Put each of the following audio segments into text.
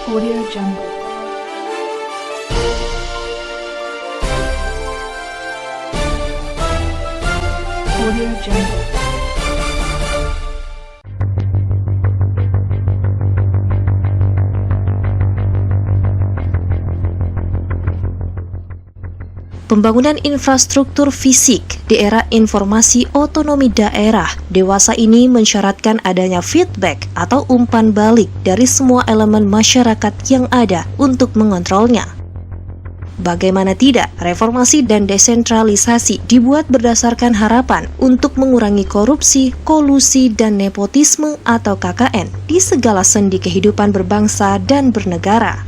Audio Jungle. Audio Jungle. Pembangunan infrastruktur fisik di era informasi otonomi daerah dewasa ini mensyaratkan adanya feedback atau umpan balik dari semua elemen masyarakat yang ada untuk mengontrolnya. Bagaimana tidak, reformasi dan desentralisasi dibuat berdasarkan harapan untuk mengurangi korupsi, kolusi, dan nepotisme atau KKN di segala sendi kehidupan berbangsa dan bernegara.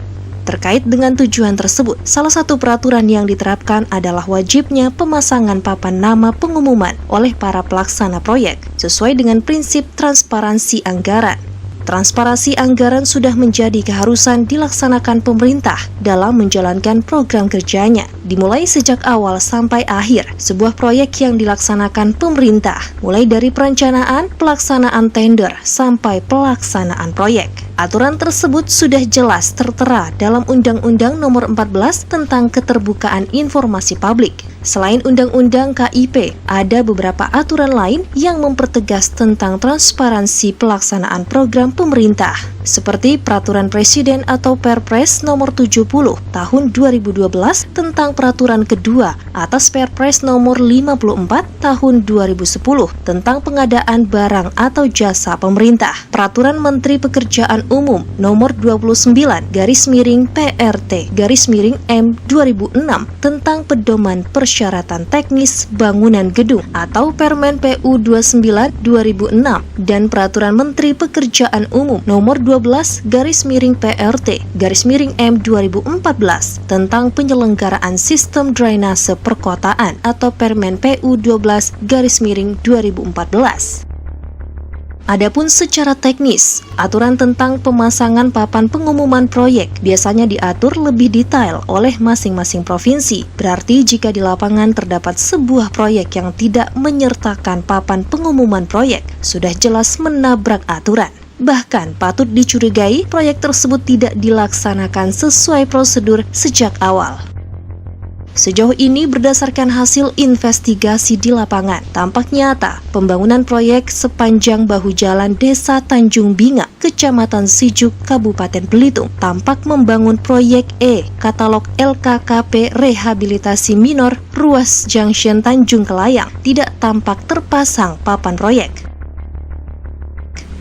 Terkait dengan tujuan tersebut, salah satu peraturan yang diterapkan adalah wajibnya pemasangan papan nama pengumuman oleh para pelaksana proyek sesuai dengan prinsip transparansi anggaran. Transparansi anggaran sudah menjadi keharusan dilaksanakan pemerintah dalam menjalankan program kerjanya, dimulai sejak awal sampai akhir sebuah proyek yang dilaksanakan pemerintah, mulai dari perencanaan, pelaksanaan tender, sampai pelaksanaan proyek. Aturan tersebut sudah jelas tertera dalam Undang-Undang Nomor 14 tentang Keterbukaan Informasi Publik. Selain Undang-Undang KIP, ada beberapa aturan lain yang mempertegas tentang transparansi pelaksanaan program pemerintah, seperti Peraturan Presiden atau Perpres Nomor 70 Tahun 2012 tentang Peraturan Kedua atas Perpres Nomor 54 Tahun 2010 tentang pengadaan barang atau jasa pemerintah, Peraturan Menteri Pekerjaan Umum Nomor 29/PRT/M 2006 tentang pedoman persyaratan teknis bangunan gedung atau Permen PU 29/2006 dan Peraturan Menteri Pekerjaan Umum Nomor 12/PRT/M 2014 tentang penyelenggaraan sistem drainase perkotaan atau Permen PU 12/2014. Adapun secara teknis, aturan tentang pemasangan papan pengumuman proyek biasanya diatur lebih detail oleh masing-masing provinsi. Berarti jika di lapangan terdapat sebuah proyek yang tidak menyertakan papan pengumuman proyek, sudah jelas menabrak aturan. Bahkan patut dicurigai proyek tersebut tidak dilaksanakan sesuai prosedur sejak awal. Sejauh ini berdasarkan hasil investigasi di lapangan, tampak nyata pembangunan proyek sepanjang bahu jalan Desa Tanjung Binga, Kecamatan Sijuk, Kabupaten Belitung, tampak membangun proyek E, katalog LKKP Rehabilitasi Minor, Ruas Junction Tanjung Kelayang, tidak tampak terpasang papan proyek.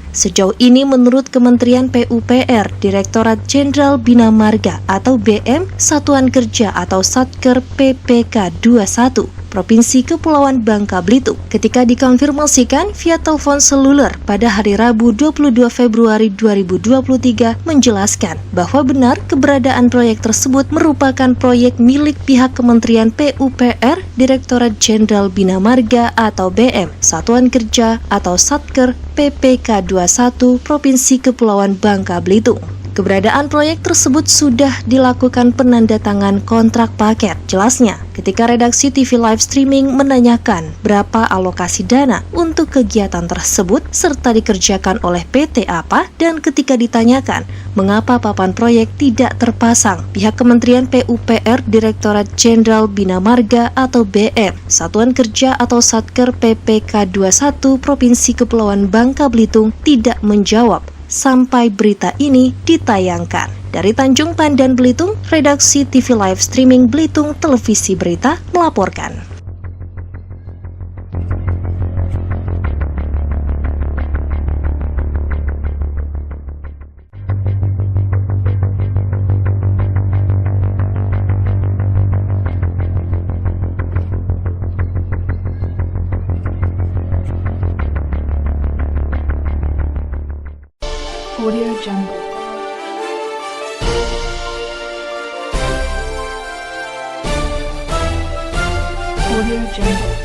Sejauh ini menurut Kementerian PUPR, Direktorat Jenderal Bina Marga atau BM, Satuan Kerja atau Satker PPK 21, Provinsi Kepulauan Bangka Belitung, ketika dikonfirmasikan via telepon seluler pada hari Rabu 22 Februari 2023 menjelaskan bahwa benar keberadaan proyek tersebut merupakan proyek milik pihak Kementerian PUPR, Direktorat Jenderal Bina Marga atau BM, Satuan Kerja atau Satker PPK 21 Provinsi Kepulauan Bangka Belitung. Keberadaan proyek tersebut sudah dilakukan penandatangan kontrak paket. Jelasnya, ketika redaksi TV live streaming menanyakan berapa alokasi dana untuk kegiatan tersebut serta dikerjakan oleh PT apa, dan ketika ditanyakan mengapa papan proyek tidak terpasang, pihak Kementerian PUPR Direktorat Jenderal Bina Marga atau BM, Satuan Kerja atau Satker PPK 21 Provinsi Kepulauan Bangka Belitung tidak menjawab sampai berita ini ditayangkan. Dari Tanjung Pandan, Belitung, redaksi TV live streaming Belitung Televisi Berita melaporkan. Audio Jungle. Audio Jungle.